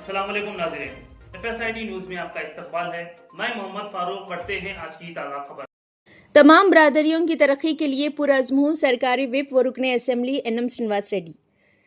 अस्सलाम वालेकुम नाज़रीन, FSID न्यूज़ में आपका इस्तकबाल है। मैं मोहम्मद फारूक। पढ़ते हैं आज की ताज़ा खबर। तमाम बरादरियों की तरक्की के लिए पुरअज़्म हूं सरकारी विप व रुकने असेंबली एनएम श्रीनिवास रेड्डी।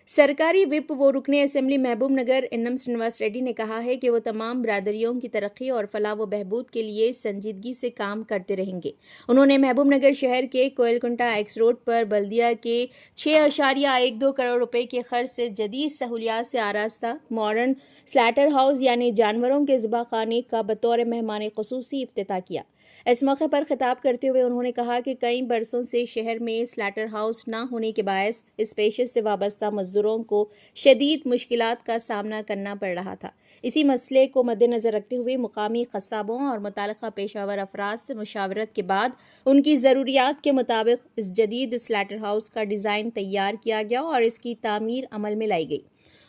सरकारी विप व रुकने असेंबली महबूब नगर एनएम श्रीनिवास रेड्डी ने कहा है कि वो तमाम बरादरियों की तरक्की और फलाह व बहबूद के लिए संजीदगी से काम करते रहेंगे। उन्होंने महबूब नगर शहर के कोयलकुंटा एक्स रोड पर बल्दिया के 6.12 करोड़ रुपए के खर्च से जदीद सहूलियात से आरास्ता मॉडर्न स्लैटर हाउस यानी जानवरों के ज़िबाखाने का बतौर मेहमान ख़ुसूसी इफ्तिताह किया। इस मौके पर खिताब करते हुए उन्होंने कहा कि कई बरसों से शहर में स्लैटर हाउस न होने के बायस इस पेशे से वाबस्ता मजदूरों को शदीद मुश्किलात का सामना करना पड़ रहा था। इसी मसले को मद्देनजर रखते हुए मुकामी क़स्साबों और मुताल्लिक़ा पेशावर अफराद से मुशावरत के बाद उनकी ज़रूरियात के मुताबिक इस जदीद स्लैटर हाउस का डिज़ाइन तैयार किया गया और इसकी तामीर अमल में लाई गई।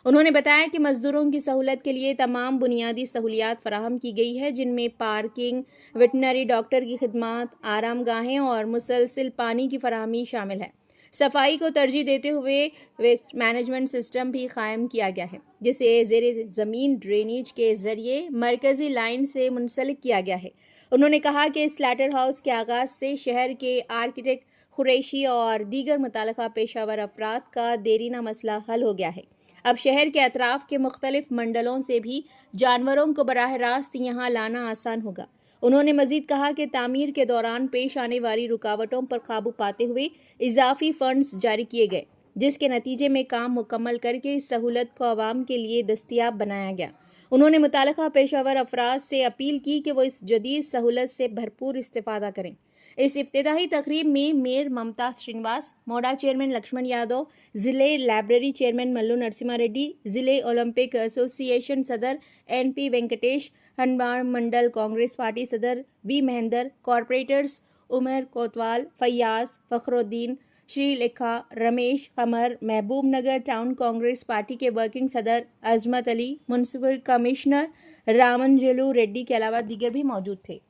उन्होंने बताया कि मजदूरों की सहूलत के लिए तमाम बुनियादी सहूलियात फराहम की गई है, जिनमें पार्किंग, वेटनरी डॉक्टर की खिदमात, आरामगाहें और मुसलसिल पानी की फराहमी शामिल है। सफाई को तरजीह देते हुए वेस्ट मैनेजमेंट सिस्टम भी कायम किया गया है, जिसे ज़ेरे ज़मीन ड्रेनेज के ज़रिए मरकज़ी लाइन से मुंसलिक किया गया है। उन्होंने कहा कि इस स्लैटर हाउस के आगाज़ से शहर के आर्किटेक्ट कुरैशी और दीगर मुताल्लिक़ा पेशावर अफराद का देरीना मसला हल हो गया है। अब शहर के अतराफ के मुख्तलिफ मंडलों से भी जानवरों को बराह रास्त यहाँ लाना आसान होगा। उन्होंने मजीद कहा कि तामीर के दौरान पेश आने वाली रुकावटों पर काबू पाते हुए इजाफी फंड्स जारी किए गए, जिसके नतीजे में काम मुकम्मल करके इस सहूलत को आवाम के लिए दस्तियाब बनाया गया। उन्होंने मुताल्लिक़ा पेशावर अफराद से अपील की कि वो इस जदीद सहूलत से भरपूर इस्तेफादा करें। इस इफ्तिताही तकरीब में मेयर ममता श्रीनिवास, मोडा चेयरमैन लक्ष्मण यादव, ज़िले लाइब्रेरी चेयरमैन मल्लू नरसिम्हा रेड्डी, ज़िले ओलंपिक एसोसिएशन सदर NP वेंकटेश, हनबाड़ मंडल कांग्रेस पार्टी सदर V महेंदर, कॉरपोरेटर्स उमर कोतवाल, फैयाज, फखरुद्दीन, श्रीलेखा, रमेश, कमर, महबूब नगर टाउन कांग्रेस पार्टी के वर्किंग सदर अजमत अली, म्युनिसिपल कमिश्नर रामंजलू रेड्डी के अलावा दीगर भी मौजूद थे।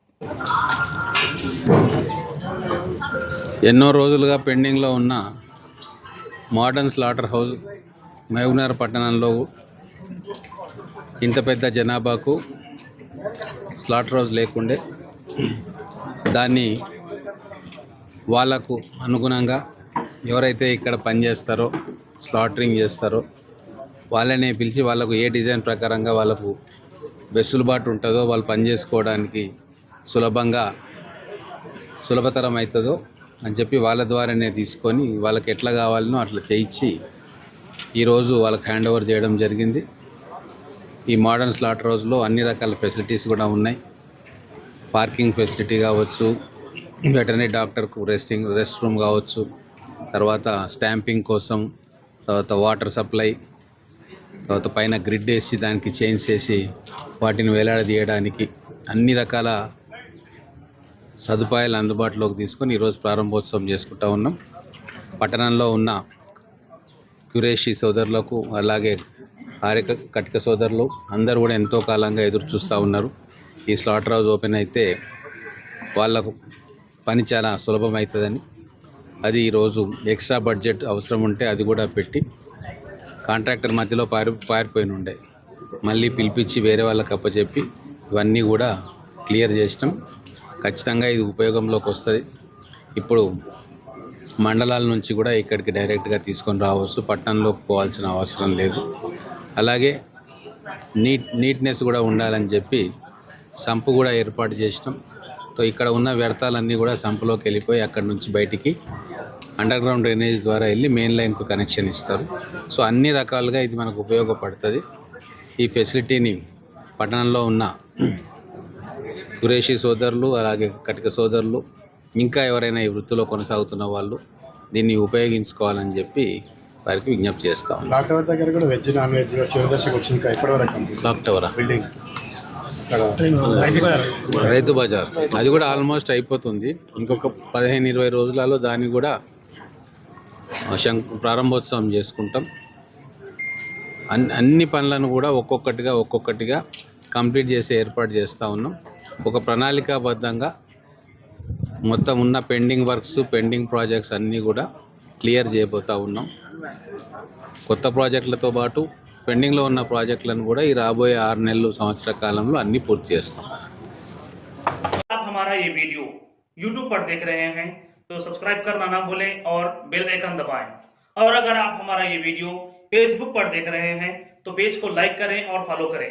ఎన్నో రోజులుగా పెండింగ్లో ఉన్న మోడర్న్ స్లాటర్ హౌస్ మహబూబ్నగర్ పట్టణంలో ఇంత పెద్ద జనాభాకు స్లాటర్ హౌస్ లేకుండే దాన్ని వాళ్ళకు అనుగుణంగా ఎవరైతే ఇక్కడ పనిచేస్తారో స్లాటరింగ్ చేస్తారో వాళ్ళనే పిలిచి వాళ్ళకు ఏ డిజైన్ ప్రకారంగా వాళ్ళకు వెసులుబాటు ఉంటుందో వాళ్ళు పనిచేసుకోవడానికి సులభతరం అవుతుందో అని చెప్పి వాళ్ళ ద్వారానే తీసుకొని వాళ్ళకి ఎట్లా కావాలనో అట్లా చేయించి ఈరోజు వాళ్ళకి హ్యాండ్ ఓవర్ చేయడం జరిగింది. ఈ మోడర్న్ స్లాటర్ హౌస్లో అన్ని రకాల ఫెసిలిటీస్ కూడా ఉన్నాయి. పార్కింగ్ ఫెసిలిటీ కావచ్చు, వెటర్నరీ డాక్టర్కు రెస్ట్ రూమ్ కావచ్చు, తర్వాత స్టాంపింగ్ కోసం, తర్వాత వాటర్ సప్లై, తర్వాత పైన గ్రిడ్ వేసి దానికి చైన్స్ వేసి వాటిని వేలాడదీయడానికి అన్ని రకాల సదుపాయాలు అందుబాటులోకి తీసుకొని ఈరోజు ప్రారంభోత్సవం చేసుకుంటూ ఉన్నాం. పట్టణంలో ఉన్న కురేషి సోదరులకు అలాగే కటిక సోదరులు అందరూ కూడా ఎంతో కాలంగా ఎదురు చూస్తూ ఉన్నారు. ఈ స్లాటర్ హౌస్ ఓపెన్ అయితే వాళ్ళకు పని చాలా సులభం అవుతుందని, అది ఈరోజు ఎక్స్ట్రా బడ్జెట్ అవసరం ఉంటే అది కూడా పెట్టి కాంట్రాక్టర్ మధ్యలో పారిపోయిన ఉండే మళ్ళీ పిలిపించి వేరే వాళ్ళకి అప్పచెప్పి ఇవన్నీ కూడా క్లియర్ చేసినాం. ఖచ్చితంగా ఇది ఉపయోగంలోకి వస్తుంది. ఇప్పుడు మండలాల నుంచి కూడా ఇక్కడికి డైరెక్ట్గా తీసుకొని రావచ్చు, పట్టణంలోకి పోవాల్సిన అవసరం లేదు. అలాగే నీట్నెస్ కూడా ఉండాలని చెప్పి సంపు కూడా ఏర్పాటు చేసినాం. సో ఇక్కడ ఉన్న వ్యర్థాలన్నీ కూడా సంపులోకి వెళ్ళిపోయి అక్కడి నుంచి బయటికి అండర్ గ్రౌండ్ డ్రైనేజ్ ద్వారా వెళ్ళి మెయిన్ లైన్కు కనెక్షన్ ఇస్తారు. సో అన్ని రకాలుగా ఇది మనకు ఉపయోగపడుతుంది. ఈ ఫెసిలిటీని పట్టణంలో ఉన్న కురేషి సోదరులు అలాగే కటిక సోదరులు ఇంకా ఎవరైనా ఈ వృత్తిలో కొనసాగుతున్న వాళ్ళు దీన్ని ఉపయోగించుకోవాలని చెప్పి వారికి విజ్ఞప్తి చేస్తాం. క్లాక్ టవర్ దగ్గర కూడా వెజ్ నాన్ వెజ్ చివరి దశకు వచ్చింది. ఇప్పటివరకు క్లాక్ టవరా, బిల్డింగ్ రైతు బజార్ అది కూడా ఆల్మోస్ట్ అయిపోతుంది. ఇంకొక 15-20 రోజులలో దాన్ని కూడా ప్రారంభోత్సవం చేసుకుంటాం. అన్ని పనులను కూడా ఒక్కొక్కటిగా కంప్లీట్ చేసి ఏర్పాటు చేస్తూ ఉన్నాం. ఒక ప్రణాళికాబద్ధంగా మొత్తం ఉన్న పెండింగ్ ప్రాజెక్ట్స్ అన్నీ కూడా క్లియర్ చేయబోతూ ఉన్నాం. కొత్త ప్రాజెక్టులతో పాటు పెండింగ్లో ఉన్న ప్రాజెక్టులను కూడా ఈ రాబోయే 6 నెలలు సంవత్సర కాలంలో అన్ని పూర్తి చేస్తాం. आप हमारा ये वीडियो YouTube पर देख रहे हैं तो सब्सक्राइब करना ना भूलें और बेल आइकन दबाएं। और अगर आप हमारा ये वीडियो Facebook पर देख रहे हैं तो पेज को लाइक करें और फॉलो करें।